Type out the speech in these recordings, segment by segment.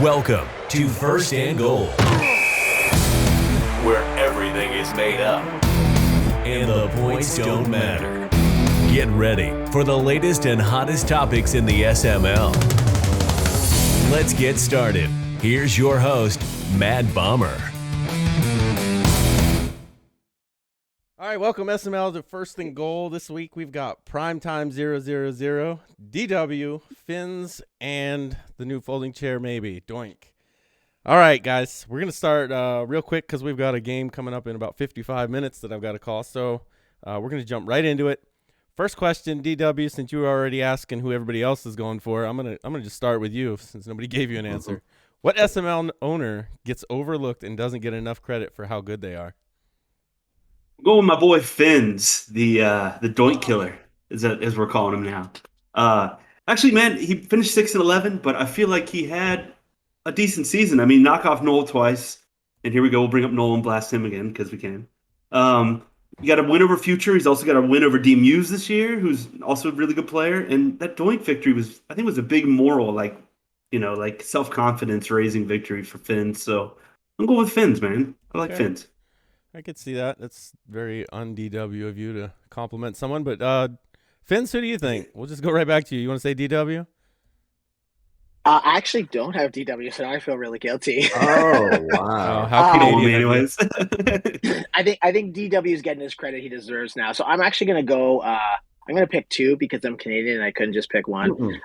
Welcome to First and Goal, where everything is made up and the points don't matter. Get ready for the latest and hottest topics in the SML. Let's get started. Here's your host, Matt Bomber. All right, welcome SML to First and Goal. This week we've got Primetime 000, DW, Fins, and the new folding chair maybe, Doink. All right, guys, we're going to start real quick because we've got a game coming up in about 55 minutes that I've got to call. So we're going to jump right into it. First question, DW, since you were already asking who everybody else is going for, I'm gonna just start with you since nobody gave you an answer. What SML owner gets overlooked and doesn't get enough credit for how good they are? Go with my boy Fins, the Doink Killer, as we're calling him now. Actually, man, he finished 6-11, but I feel like he had a decent season. I mean, knock off Noel twice, and here we go. We'll bring up Noel and blast him again because we can. You got a win over Future. He's also got a win over D Muse this year, who's also a really good player. And that Doink victory I think was a big moral, like self-confidence raising victory for Fins. So I'm going with Fins, man. I like Fins. I could see that. That's very un-DW of you to compliment someone. But Fins, who do you think? We'll just go right back to you. You want to say DW? I actually don't have DW, so I feel really guilty. Oh, wow. How Canadian, anyways. I think DW is getting his credit he deserves now. So I'm actually going to go I'm going to pick two because I'm Canadian and I couldn't just pick one.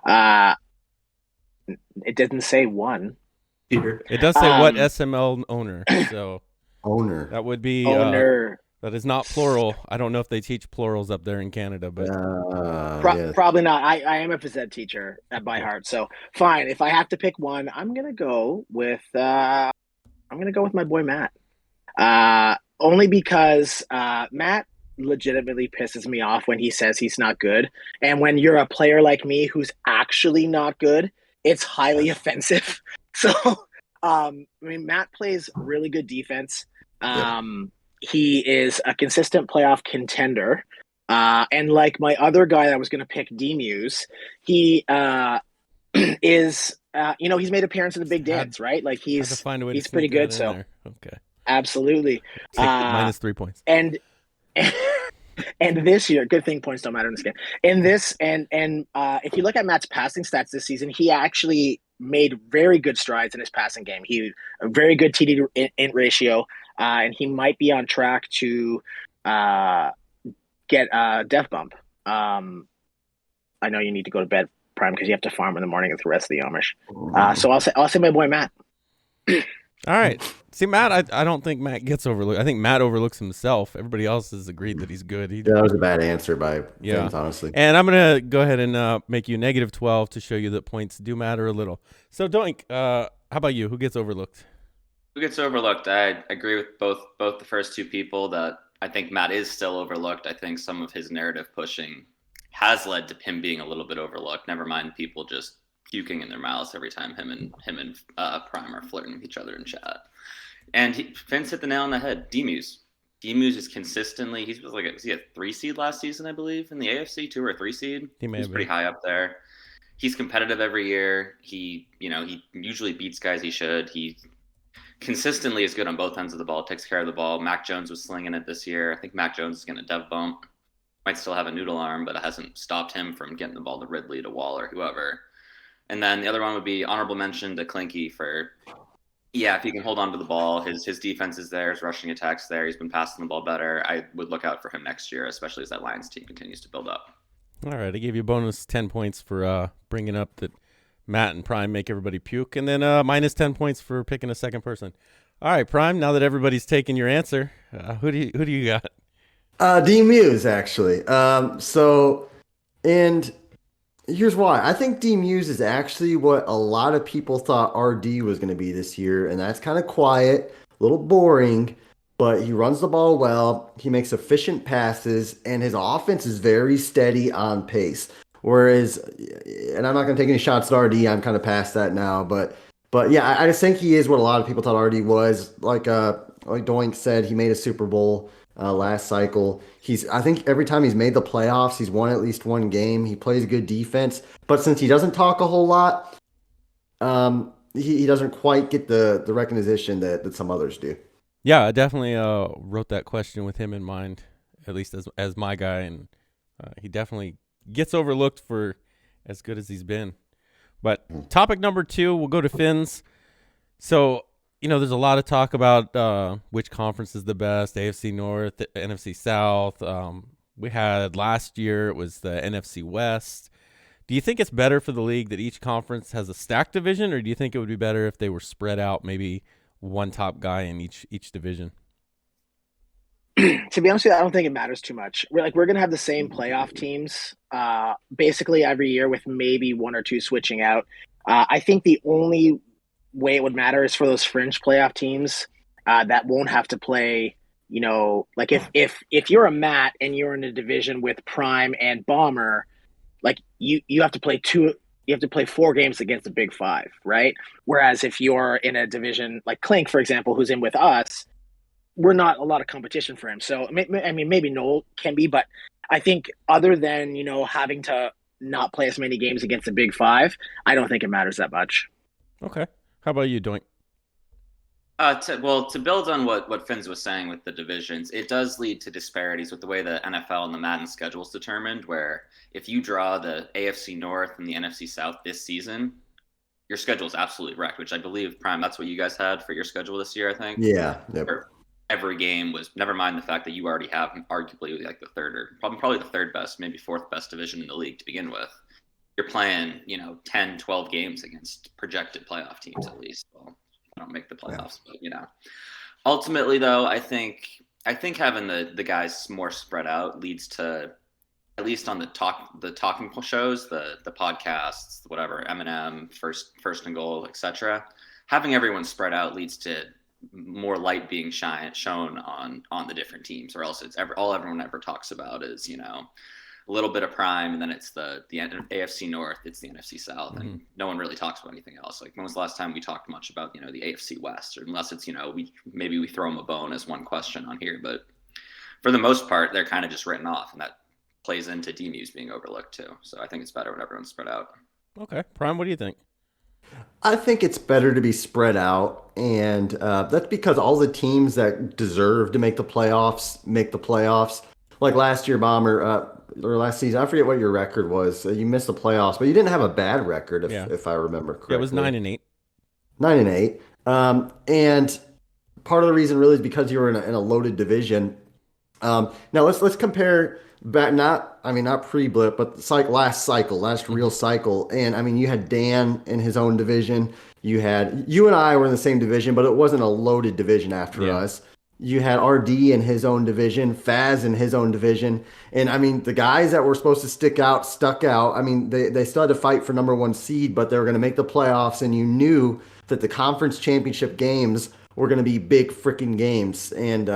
It didn't say one. Peter. It does say what SML owner. So Owner. that would be owner. That is not plural. I don't know if they teach plurals up there in Canada, but Yes. Probably not. I am a phys ed teacher by heart, so fine. If I have to pick one, I'm gonna go with my boy Matt. Only because Matt legitimately pisses me off when he says he's not good, and when you're a player like me who's actually not good, it's highly offensive. So, Matt plays really good defense. He is a consistent playoff contender. And like my other guy that was going to pick D-Muse, he is, he's made appearance in the big dance, right? Like he's pretty good. So there. Okay. Absolutely. Minus 3 points. And this year, good thing points don't matter in this game. In this, and if you look at Matt's passing stats this season, he actually made very good strides in his passing game. He a very good TD to int ratio, and he might be on track to get a death bump. I know you need to go to bed, Prime, because you have to farm in the morning with the rest of the Amish. So I'll say my boy Matt. All right. See, Matt, I don't think Matt gets overlooked. I think Matt overlooks himself. Everybody else has agreed that he's good. That was a bad answer by Fins, honestly. And I'm going to go ahead and make you negative 12 to show you that points do matter a little. So, Doink, how about you? Who gets overlooked? Who gets overlooked? I agree with both the first two people that I think Matt is still overlooked. I think some of his narrative pushing has led to him being a little bit overlooked. Never mind people just puking in their mouths every time him and Prime are flirting with each other in chat. And Vince hit the nail on the head. D-Muse is consistently, was he a 3 seed last season, I believe, in the AFC, 2 or 3 seed? He's pretty high up there. He's competitive every year. He usually beats guys he should. He consistently is good on both ends of the ball, takes care of the ball. Mac Jones was slinging it this year. I think Mac Jones is going to dev bump. Might still have a noodle arm, but it hasn't stopped him from getting the ball to Ridley, to Wall, or whoever. And then the other one would be honorable mention to Clinky for, if he can hold on to the ball. His defense is there, his rushing attack's there. He's been passing the ball better. I would look out for him next year, especially as that Lions team continues to build up. All right, I gave you a bonus 10 points for bringing up that Matt and Prime make everybody puke, and then minus 10 points for picking a second person. All right, Prime, now that everybody's taken your answer, who do you got? D-Muse, actually. And here's why. I think D-Muse is actually what a lot of people thought RD was going to be this year, and that's kind of quiet, a little boring, but he runs the ball well, he makes efficient passes, and his offense is very steady on pace. Whereas, and I'm not going to take any shots at RD, I'm kind of past that now, but yeah, I just think he is what a lot of people thought RD was. Like Doink said, he made a Super Bowl last cycle. I think every time he's made the playoffs, he's won at least one game. He plays good defense, but since he doesn't talk a whole lot, he doesn't quite get the recognition that some others do. Yeah, I definitely wrote that question with him in mind, at least as my guy, and he definitely gets overlooked for as good as he's been. But topic number 2, we'll go to Finns. So, there's a lot of talk about which conference is the best, AFC North, NFC South. We had last year, it was the NFC West. Do you think it's better for the league that each conference has a stacked division, or do you think it would be better if they were spread out, maybe one top guy in each division? To be honest with you, I don't think it matters too much. We're gonna have the same playoff teams basically every year, with maybe one or two switching out. I think the only way it would matter is for those fringe playoff teams that won't have to play. Like if you're a Matt and you're in a division with Prime and Bomber, like you have to play two. You have to play 4 games against the Big Five, right? Whereas if you're in a division like Clink, for example, who's in with us, we're not a lot of competition for him. So, I mean, maybe Noel can be, but I think other than, having to not play as many games against the Big Five, I don't think it matters that much. Okay. How about you, Doink? To build on what Finns was saying with the divisions, it does lead to disparities with the way the NFL and the Madden schedule is determined, where if you draw the AFC North and the NFC South this season, your schedule is absolutely wrecked, which I believe, Prime, that's what you guys had for your schedule this year, I think. Yeah. Yep. Every game was, never mind the fact that you already have arguably like the third or probably the third best, maybe fourth best division in the league to begin with. You're playing, 10, 12 games against projected playoff teams at least. Well, I don't make the playoffs, but ultimately though, I think having the guys more spread out leads to, at least on the talking shows, the podcasts, whatever, Eminem, first and goal, etc. Having everyone spread out leads to more light being shown on the different teams, or else it's all everyone ever talks about is a little bit of Prime, and then it's the AFC North, it's the NFC South, and no one really talks about anything else. Like, when was the last time we talked much about the AFC West, or unless it's we throw them a bone as one question on here, but for the most part they're kind of just written off, and that plays into DMUs being overlooked too. So I think it's better when everyone's spread out. Okay, Prime, what do you think? I think it's better to be spread out, and that's because all the teams that deserve to make the playoffs make the playoffs. Like last year, Bomber, or last season, I forget what your record was. You missed the playoffs, but you didn't have a bad record, if I remember correctly. Yeah, it was 9-8. 9-8. And part of the reason really is because you were in a loaded division. Now let's compare back, not pre-blip, but last real cycle. And I mean, you had Dan in his own division. You and I were in the same division, but it wasn't a loaded division after us. You had RD in his own division, Faz in his own division. And I mean, the guys that were supposed to stuck out. I mean, they still had to fight for number 1 seed, but they were going to make the playoffs. And you knew that the conference championship games were going to be big freaking games. And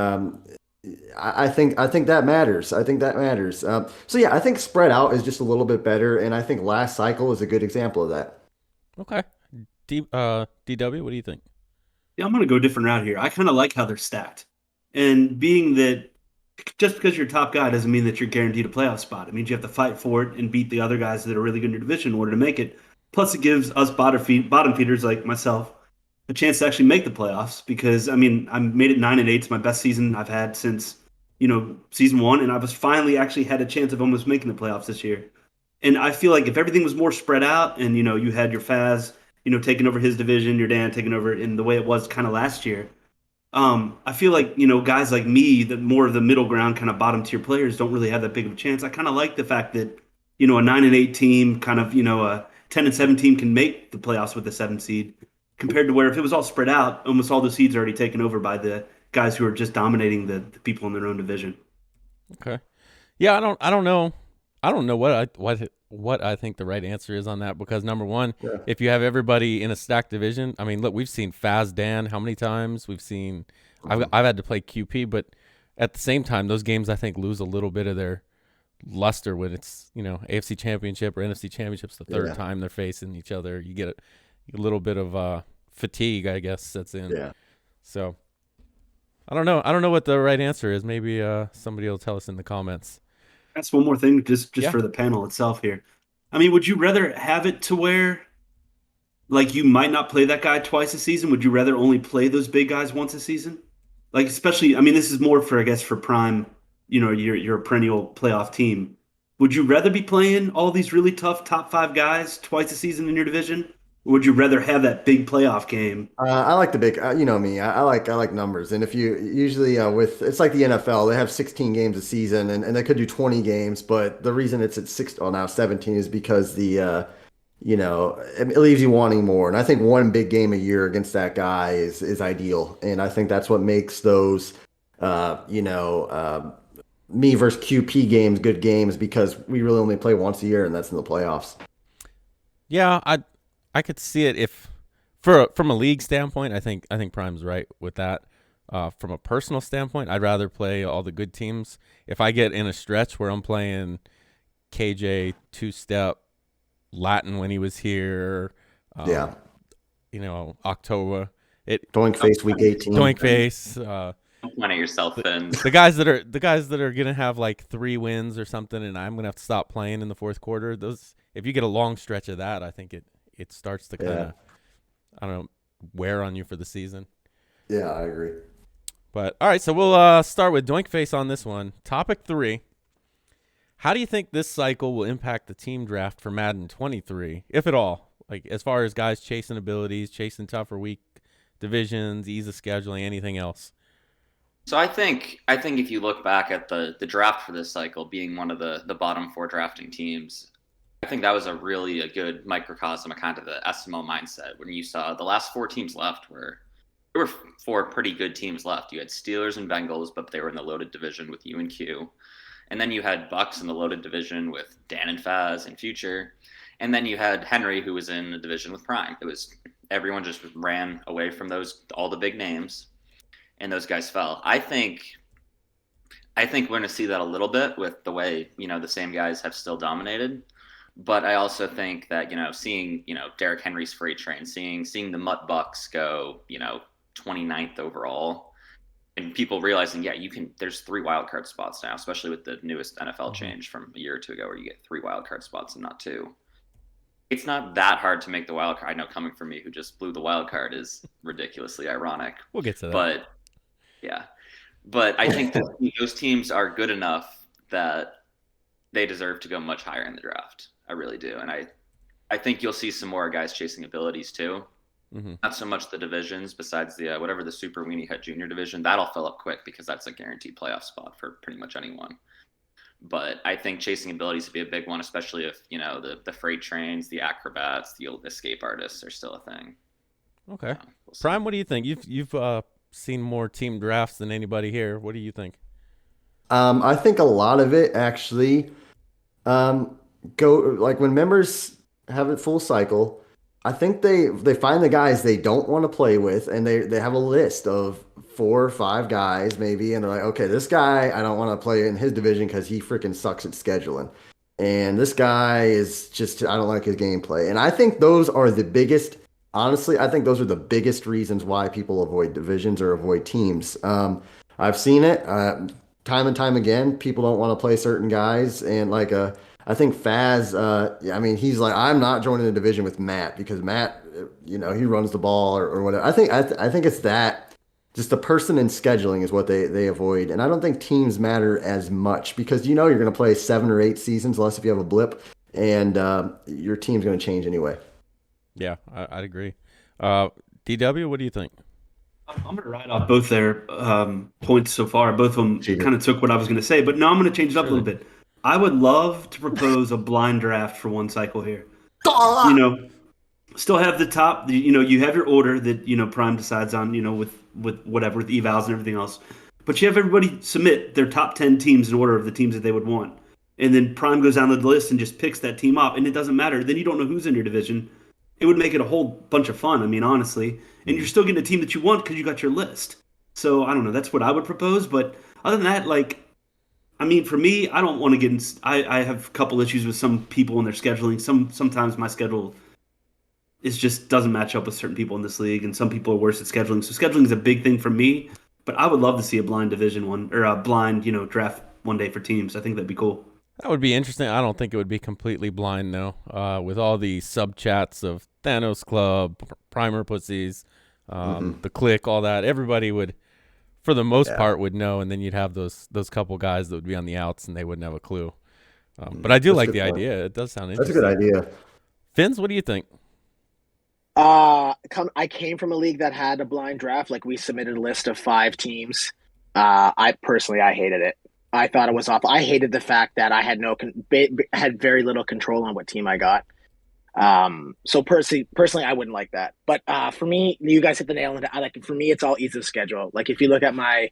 I think that matters. I think spread out is just a little bit better. And I think last cycle is a good example of that. Okay. DW, what do you think? Yeah, I'm going to go a different route here. I kind of like how they're stacked. And being that just because you're a top guy doesn't mean that you're guaranteed a playoff spot. It means you have to fight for it and beat the other guys that are really good in your division in order to make it. Plus, it gives us bottom feeders like myself a chance to actually make the playoffs, because, I mean, I made it 9-8. It's my best season I've had since, season 1, and I was finally actually had a chance of almost making the playoffs this year. And I feel like if everything was more spread out and, you had your Faz, taking over his division, your Dan taking over in the way it was kind of last year, I feel like, guys like me, that more of the middle ground kind of bottom tier players don't really have that big of a chance. I kind of like the fact that, a 9-8 team, kind of, a 10-7 team can make the playoffs with the 7 seed, compared to where if it was all spread out, almost all the seeds are already taken over by the guys who are just dominating the people in their own division. Okay. Yeah, I don't know what I think the right answer is on that, because number one, if you have everybody in a stacked division, I mean, look, we've seen Faz Dan how many times? We've seen I've had to play QP, but at the same time, those games I think lose a little bit of their luster when it's, AFC Championship or NFC Championship's the third time they're facing each other. You get a little bit of fatigue, I guess, sets in. Yeah. So I don't know what the right answer is. Maybe somebody will tell us in the comments. That's one more thing, just for the panel itself here. I mean, would you rather have it to where, like you might not play that guy twice a season? Would you rather only play those big guys once a season? Like especially, I mean, this is more for I guess for prime. You're a perennial playoff team. Would you rather be playing all these really tough top 5 guys twice a season in your division? Or would you rather have that big playoff game? I like the big, you know me. I like numbers, and if you usually with it's like the NFL, they have 16 games a season, and they could do 20 games, but the reason it's at now 17 is because it leaves you wanting more, and I think one big game a year against that guy is ideal, and I think that's what makes those, me versus QP games good games because we really only play once a year, and that's in the playoffs. Yeah, I could see it if from a league standpoint. I think Prime's right with that. From a personal standpoint, I'd rather play all the good teams. If I get in a stretch where I'm playing KJ two-step Latin when he was here, October, Doink face week 18. Doink face. One of yourself, Fins. The guys that are gonna have like 3 wins or something, and I'm gonna have to stop playing in the fourth quarter. Those, if you get a long stretch of that, I think it starts to kind of, I don't know, wear on you for the season. Yeah, I agree. But all right, so we'll start with Doink Face on this one. Topic 3. How do you think this cycle will impact the team draft for Madden 23, if at all? Like as far as guys chasing abilities, chasing tougher weak divisions, ease of scheduling, anything else? So I think if you look back at the draft for this cycle being one of the bottom 4 drafting teams, I think that was a good microcosm of kind of the SML mindset when you saw the last 4 teams left there were 4 pretty good teams left. You had Steelers and Bengals, but they were in the loaded division with you and Q. And then you had Bucks in the loaded division with Dan and Faz and Future. And then you had Henry, who was in the division with Prime. Everyone just ran away from all the big names, and those guys fell. I think we're going to see that a little bit with the way, the same guys have still dominated. But I also think that, seeing, Derrick Henry's freight train, seeing the Mutt Bucks go, 29th overall, and people realizing, there's 3 wildcard spots now, especially with the newest NFL change from a year or 2 ago where you get 3 wildcard spots and not 2. It's not that hard to make the wildcard. I know coming from me who just blew the wildcard is ridiculously ironic. We'll get to that. But, yeah. But I think that those teams are good enough that they deserve to go much higher in the draft. I really do. And I think you'll see some more guys chasing abilities too. Mm-hmm. Not so much the divisions besides the whatever the Super Weenie Hut Junior division. That'll fill up quick because that's a guaranteed playoff spot for pretty much anyone. But I think chasing abilities would be a big one, especially if, the freight trains, the acrobats, the escape artists are still a thing. Okay. We'll Prime, what do you think? You've seen more team drafts than anybody here. What do you think? I think a lot of it actually go like when members have a full cycle. I think they find the guys they don't want to play with, and they have a list of 4 or 5 guys maybe, and they're like, okay, this guy I don't want to play in his division because he freaking sucks at scheduling, and this guy is just I don't like his gameplay, and I think those are the biggest. Honestly, I think those are the biggest reasons why people avoid divisions or avoid teams. I've seen it time and time again. People don't want to play certain guys, and I think Faz, he's like, I'm not joining a division with Matt because Matt, he runs the ball or whatever. I think it's that, just the person and scheduling is what they avoid. And I don't think teams matter as much because you're going to play 7 or 8 seasons, unless if you have a blip, and your team's going to change anyway. Yeah, I'd agree. DW, what do you think? I'm going to ride off both their points so far. Both of them kind of took what I was going to say, but now I'm going to change it up a little bit. I would love to propose a blind draft for one cycle here. Still have the top. You have your order that Prime decides on. With whatever, with evals and everything else. But you have everybody submit their top 10 teams in order of the teams that they would want, and then Prime goes down the list and just picks that team up, and it doesn't matter. Then you don't know who's in your division. It would make it a whole bunch of fun. I mean, honestly, and you're still getting a team that you want because you got your list. So I don't know. That's what I would propose. But other than that, for me, I don't want to get in. I have a couple issues with some people and their scheduling. Sometimes my schedule just doesn't match up with certain people in this league, and some people are worse at scheduling. So scheduling is a big thing for me. But I would love to see a blind division one or a blind, draft one day for teams. I think that'd be cool. That would be interesting. I don't think it would be completely blind though. With all the sub chats of Thanos Club, Primer Pussies, the Click, all that, everybody would, for the most part, would know, and then you'd have those couple guys that would be on the outs and they wouldn't have a clue. But I do That's like a the good point. idea. It does sound That's a interesting. good idea. Fins, what do you think? I came from a league that had a blind draft. Like we submitted a list of 5 teams. I hated it. I thought it was awful. I hated the fact that I had had very little control on what team I got. So personally, I wouldn't like that. But for me, you guys hit the nail on it. For me, it's all ease of schedule. Like if you look at my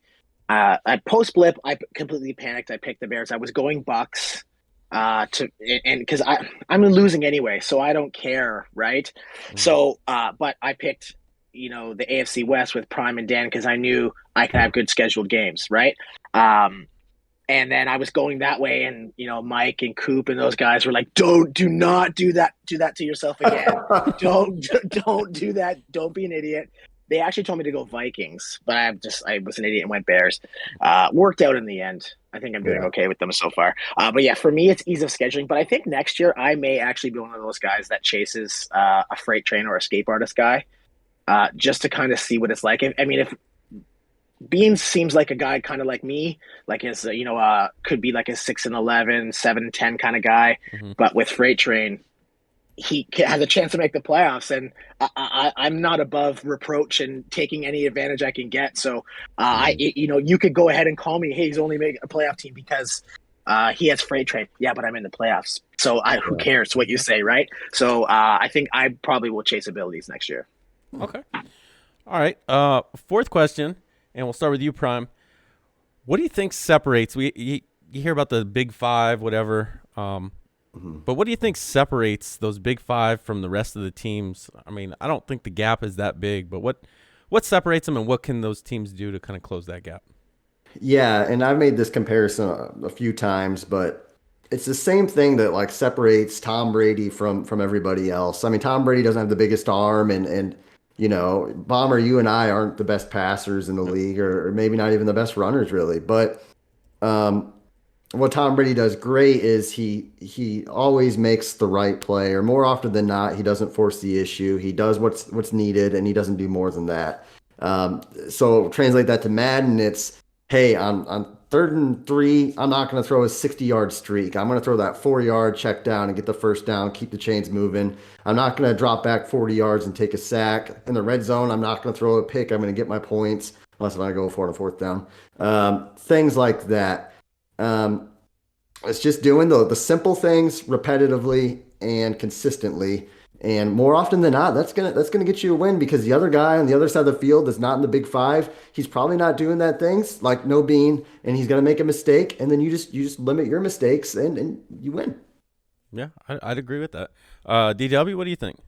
at post blip, I completely panicked. I picked the Bears. I was going Bucks because I'm losing anyway, so I don't care, right? So but I picked the AFC West with Prime and Dan because I knew I could have good scheduled games, right? And then I was going that way, and Mike and Coop and those guys were like, do not do that to yourself again. don't do that. Don't be an idiot. They actually told me to go Vikings, but I was an idiot and went Bears. Worked out in the end. I think I'm doing okay with them so far. But yeah, for me, it's ease of scheduling. But I think next year I may actually be one of those guys that chases a freight train or escape artist guy, just to kind of see what it's like. If Beans seems like a guy kind of like me, like his, could be like a 6-11, 7-10 kind of guy. But with Freight Train, he has a chance to make the playoffs, and I'm not above reproach and taking any advantage I can get. So, you could go ahead and call me, hey, he's only making a playoff team because he has Freight Train. Yeah, but I'm in the playoffs. So who cares what you say, right? So I think I probably will chase abilities next year. Okay. All right. Fourth question. And we'll start with you, Prime. What do you think separates? You hear about the Big Five, whatever. But what do you think separates those Big Five from the rest of the teams? I mean, I don't think the gap is that big, but what separates them, and what can those teams do to kind of close that gap? Yeah, and I've made this comparison a few times, but it's the same thing that like separates Tom Brady from everybody else. I mean, Tom Brady doesn't have the biggest arm, and Bomber, you and I aren't the best passers in the league, or maybe not even the best runners, really. But what Tom Brady does great is he always makes the right play, or more often than not, he doesn't force the issue. He does what's needed, and he doesn't do more than that. So translate that to Madden, it's, hey, on 3rd and 3, I'm not going to throw a 60-yard streak. I'm going to throw that 4-yard check down and get the first down, keep the chains moving. I'm not going to drop back 40 yards and take a sack. In the red zone, I'm not going to throw a pick. I'm going to get my points, unless I go for it on 4th down. Things like that. It's just doing the simple things repetitively and consistently. And more often than not, that's gonna get you a win, because the other guy on the other side of the field that's not in the Big Five, he's probably not doing that things like No Bean, and he's gonna make a mistake, and then you just limit your mistakes and you win. Yeah, I'd agree with that. DW, what do you think?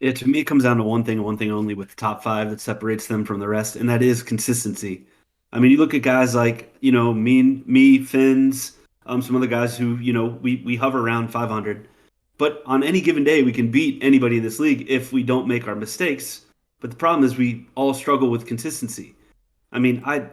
Yeah, to me, it comes down to one thing and one thing only with the top 5 that separates them from the rest, and that is consistency. I mean, you look at guys like, me, Fins, some other guys who, we hover around 500. But on any given day, we can beat anybody in this league if we don't make our mistakes. But the problem is we all struggle with consistency. I mean, I've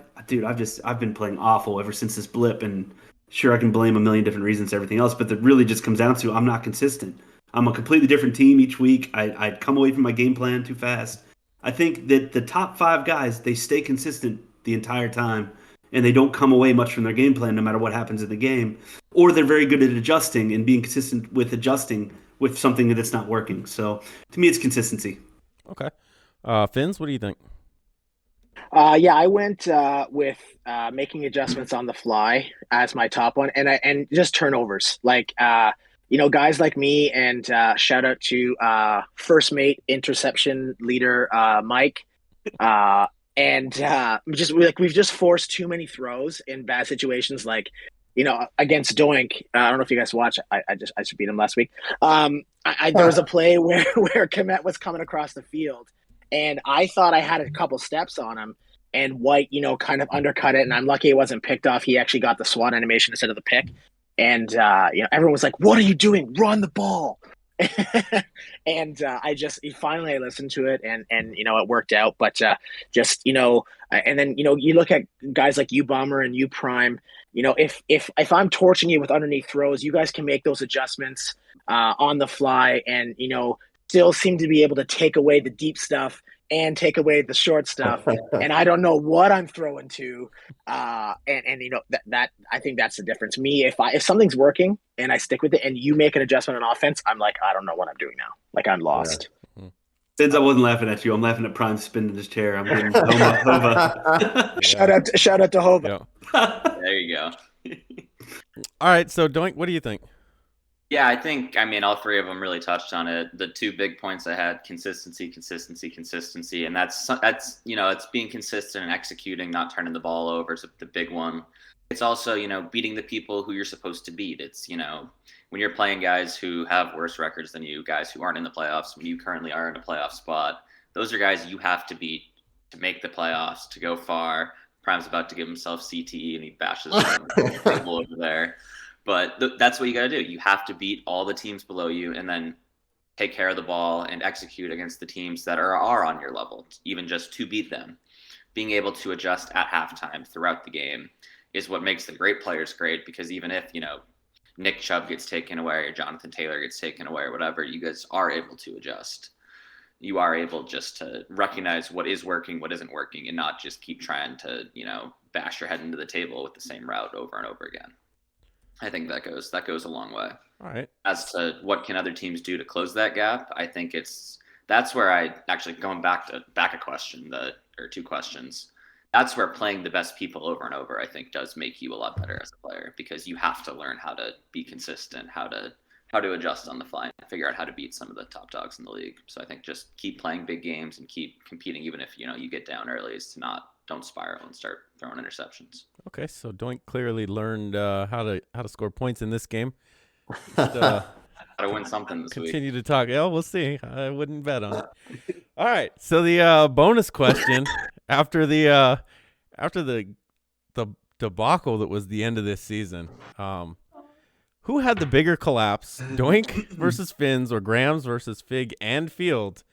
been playing awful ever since this blip, and sure, I can blame a million different reasons to everything else, but that really just comes down to I'm not consistent. I'm a completely different team each week. I come away from my game plan too fast. I think that the top 5 guys, they stay consistent the entire time, and they don't come away much from their game plan no matter what happens in the game. Or they're very good at adjusting and being consistent with adjusting with something that's not working. So to me, it's consistency. Okay. Fins, what do you think? I went with making adjustments on the fly as my top one, and just turnovers. Like, guys like me, and shout out to first mate interception leader Mike. And we've just forced too many throws in bad situations, like against Doink. I don't know if you guys watch. I just beat him last week. There was a play where Komet was coming across the field, and I thought I had a couple steps on him, and White kind of undercut it, and I'm lucky it wasn't picked off. He actually got the SWAT animation instead of the pick, and everyone was like, "What are you doing? Run the ball!" And I listened to it, and it worked out. But and then you look at guys like you Bomber and you Prime. If I'm torching you with underneath throws, you guys can make those adjustments on the fly, and still seem to be able to take away the deep stuff and take away the short stuff. And I don't know what I'm throwing to. That I think that's the difference. Me, if something's working and I stick with it, and you make an adjustment on offense, I'm like, I don't know what I'm doing now. Like, I'm lost. Yeah. Since I wasn't laughing at you, I'm laughing at Prime spinning his chair. I'm getting Hova. Shout out to Hova. Yeah. There you go. All right, so Doink, what do you think? Yeah, I mean, all three of them really touched on it. The two big points I had: consistency, and that's it's being consistent and executing, not turning the ball over is the big one. It's also beating the people who you're supposed to beat. It's when you're playing guys who have worse records than you, guys who aren't in the playoffs when you currently are in a playoff spot. Those are guys you have to beat to make the playoffs, to go far. Prime's about to give himself CTE and he bashes the table over there. But that's what you got to do. You have to beat all the teams below you and then take care of the ball and execute against the teams that are on your level, even just to beat them. Being able to adjust at halftime throughout the game is what makes the great players great, because even if, Nick Chubb gets taken away or Jonathan Taylor gets taken away or whatever, you guys are able to adjust. You are able just to recognize what is working, what isn't working, and not just keep trying to, bash your head into the table with the same route over and over again. I think that goes a long way. All right. As to what can other teams do to close that gap, I think that's where I actually, going back a question, or two questions. That's where playing the best people over and over, I think, does make you a lot better as a player, because you have to learn how to be consistent, how to adjust on the fly, and figure out how to beat some of the top dogs in the league. So I think just keep playing big games and keep competing, even if you get down early, is to don't spiral and start throwing interceptions. Okay, so Doink clearly learned how to score points in this game. Just, how to win something this week. Continue to talk. Yeah, we'll see. I wouldn't bet on it. All right, so the bonus question after the debacle that was the end of this season. Who had the bigger collapse, Doink versus Finns, or Grams versus Fig and Field?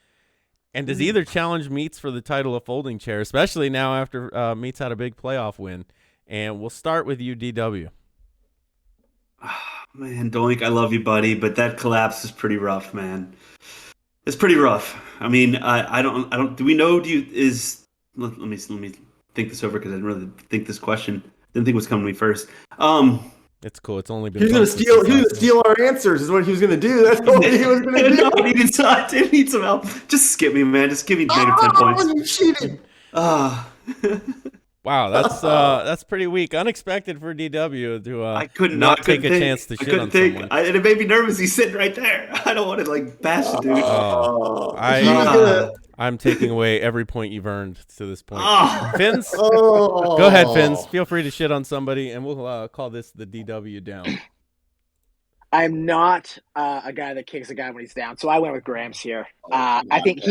And does either challenge Meats for the title of folding chair, especially now after Meats had a big playoff win? And we'll start with you, DW. Oh, man, Doink, I love you, buddy, but that collapse is pretty rough, man. It's pretty rough. I mean, I don't. Do we know? Let me think this over, because I didn't really think this question. Didn't think it was coming to me first. It's cool. It's only been. He was gonna steal our answers. Is what he was gonna do. That's what he was gonna do. No, I did need some help. Just skip me, man. Just give me negative 10 points. You cheated. Wow, that's pretty weak. Unexpected for DW to I couldn't not take a chance to shit on someone. And it made me nervous. He's sitting right there. I don't want to bash the dude. I'm taking away every point you've earned to this point. Finns, Oh. go ahead, Finns. Feel free to shit on somebody, and we'll call this the DW down. I'm not a guy that kicks a guy when he's down, so I went with Grams here. I think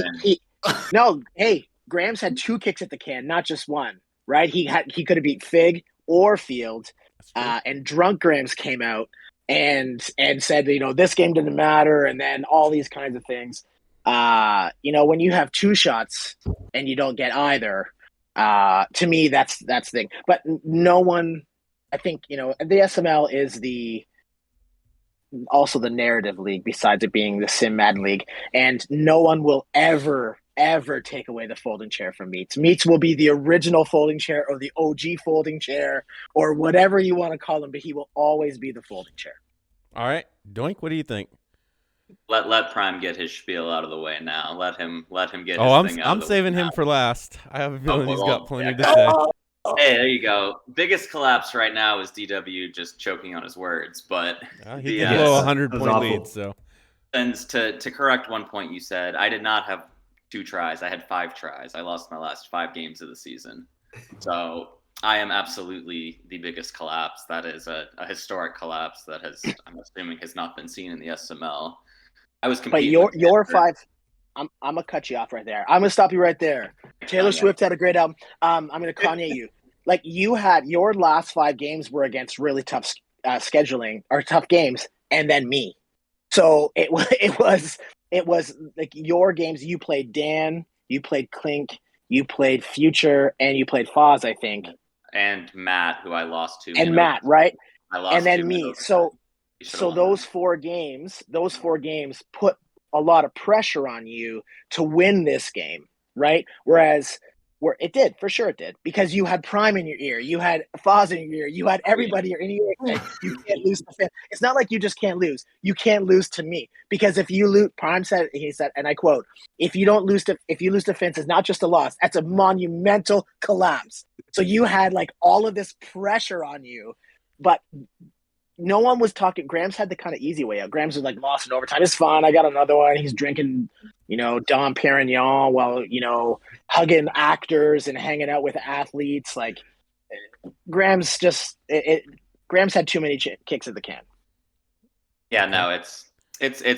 Grams had 2 kicks at the can, not just one. Right? He could have beat Fig or Field, and drunk Grams came out and said, this game didn't matter, and then all these kinds of things. When you have 2 shots and you don't get either, to me that's the thing. But no one, I think, the SML is also the narrative league, besides it being the Sim Madden league, and no one will ever take away the folding chair from Meats. Meats will be the original folding chair, or the OG folding chair, or whatever you want to call him, but he will always be the folding chair. All right, Doink, what do you think? Let Prime get his spiel out of the way now. Let him get. I'm saving him for last. I have a feeling he's got plenty to say. Hey, there you go. Biggest collapse right now is DW just choking on his words, but he can blow a 100-point lead. So, and to correct one point you said, I did not have 2 tries. I had 5 tries. I lost my last 5 games of the season, so I am absolutely the biggest collapse. That is a historic collapse that I'm assuming has not been seen in the SML. I was competing. But your 5. I'm gonna cut you off right there. I'm gonna stop you right there. Taylor Swift had a great album. I'm gonna Kanye you. Like, you had your last 5 games were against really tough scheduling, or tough games, and then me. So it was like your games. You played Dan, you played Clink, you played Future, and you played Foz, I think, And Matt, who I lost to. and Matt, right? I lost And then to me. Matt. So those four games put a lot of pressure on you to win this game, right? Whereas it did, for sure it did, because you had Prime in your ear, you had Foz in your ear, you had everybody in your ear. You can't lose to Finn. It's not like you just can't lose. You can't lose to me, because if you lose, Prime said, he said, and I quote, if you lose to Finn, it's not just a loss, that's a monumental collapse. So you had like all of this pressure on you, but no one was talking. Grams had the kind of easy way out. Grams was like, lost in overtime. It's fine. I got another one. He's drinking, Dom Perignon while, hugging actors and hanging out with athletes. Like, Grams Grams had too many kicks at the can. Yeah, no, it's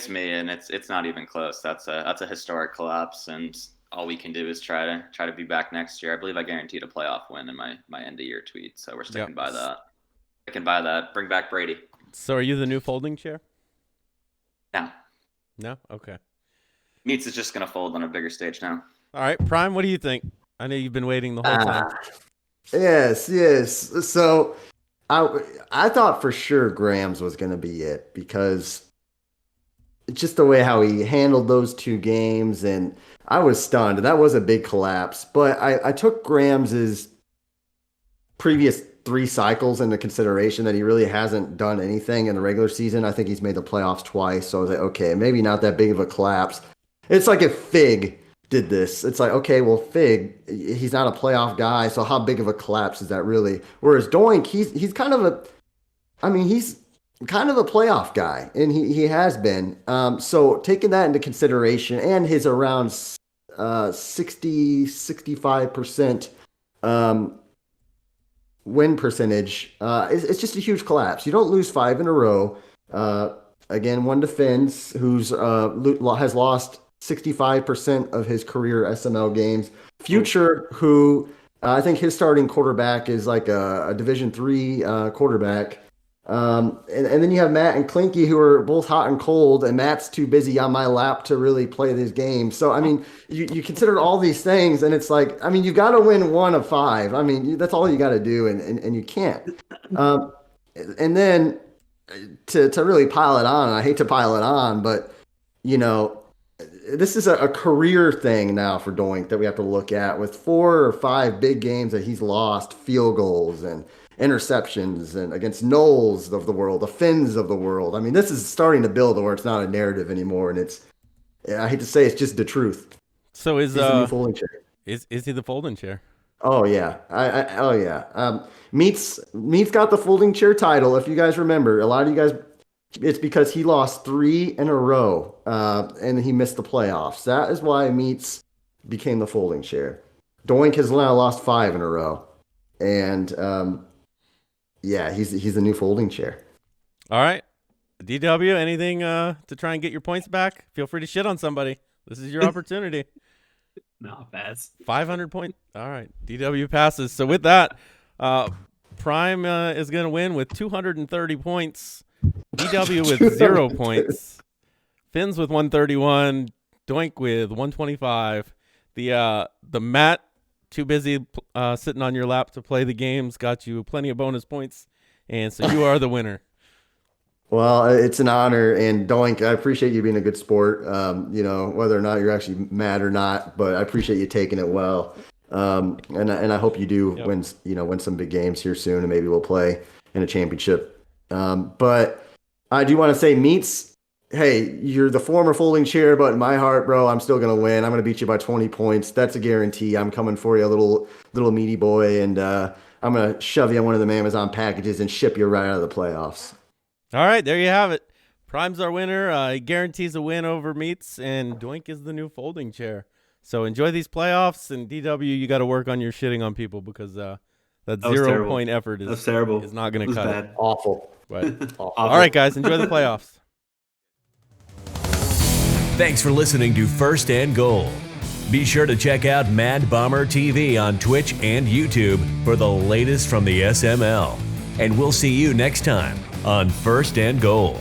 me, and it's not even close. That's a historic collapse, and all we can do is try to be back next year. I believe I guaranteed a playoff win in my end of year tweet, so we're sticking by that. Bring back Brady. So are you the new folding chair? No. Okay. Meats is just gonna fold on a bigger stage now. All right, Prime, what do you think? I know you've been waiting the whole time. Yes. So I thought for sure Grams was going to be it, because just the way how he handled those two games, and I was stunned. That was a big collapse. But I took Grams's previous 3 cycles into consideration, that he really hasn't done anything in the regular season. I think he's made the playoffs twice. So I was like, okay, maybe not that big of a collapse. It's like if Fig did this. It's like, okay, well, Fig, he's not a playoff guy, so how big of a collapse is that really? Whereas Doink, he's kind of he's kind of a playoff guy, and he has been. So taking that into consideration, and his around 65% win percentage, it's just a huge collapse. You don't lose 5 in a row. Again, one defense who's has lost 65% of his career SML games. Future, who I think his starting quarterback is like a Division III quarterback. And then you have Matt and Clinky, who are both hot and cold, and Matt's too busy on my lap to really play these games. So, I mean, you consider all these things, and it's like, I mean, you got to win 1 of 5. I mean, that's all you got to do, and you can't. And then to really pile it on, and I hate to pile it on, but, this is a career thing now for Doink that we have to look at, with 4 or 5 big games that he's lost, field goals and interceptions, and against Knowles of the world, the Finns of the world. I mean, this is starting to build where it's not a narrative anymore, and I hate to say, it's just the truth. So is the new folding chair. Is he the folding chair? Oh yeah, oh yeah. Meats got the folding chair title. If you guys remember, a lot of you guys, it's because he lost 3 in a row, and he missed the playoffs. That is why Meats became the folding chair. Doink has now lost 5 in a row, and yeah, he's the new folding chair. All right, DW, anything to try and get your points back? Feel free to shit on somebody. This is your opportunity. No, pass. 500 points. All right, DW passes. So with that, Prime is going to win with 230 points. DW with 0 points. Fins with 131. Doink with 125. The Matt, too busy sitting on your lap to play the games, got you plenty of bonus points, and so you are the winner. Well, it's an honor, and Doink, I appreciate you being a good sport. Whether or not you're actually mad or not, but I appreciate you taking it well. And I hope you do win some big games here soon, and maybe we'll play in a championship. But I do want to say, Meats, hey, you're the former folding chair, but in my heart, bro, I'm still gonna win. I'm gonna beat you by 20 points. That's a guarantee. I'm coming for you, little meaty boy, and I'm gonna shove you on one of them Amazon packages and ship you right out of the playoffs. All right, there you have it. Prime's our winner. He guarantees a win over Meats, and Doink is the new folding chair. So enjoy these playoffs, and DW, you got to work on your shitting on people, because that 0 point effort is terrible. Is not going to cut bad. it. Awful. But awful. All right, guys, enjoy the playoffs. Thanks for listening to First and Goal. Be sure to check out Mad Bomber TV on Twitch and YouTube for the latest from the SML. And we'll see you next time on First and Goal.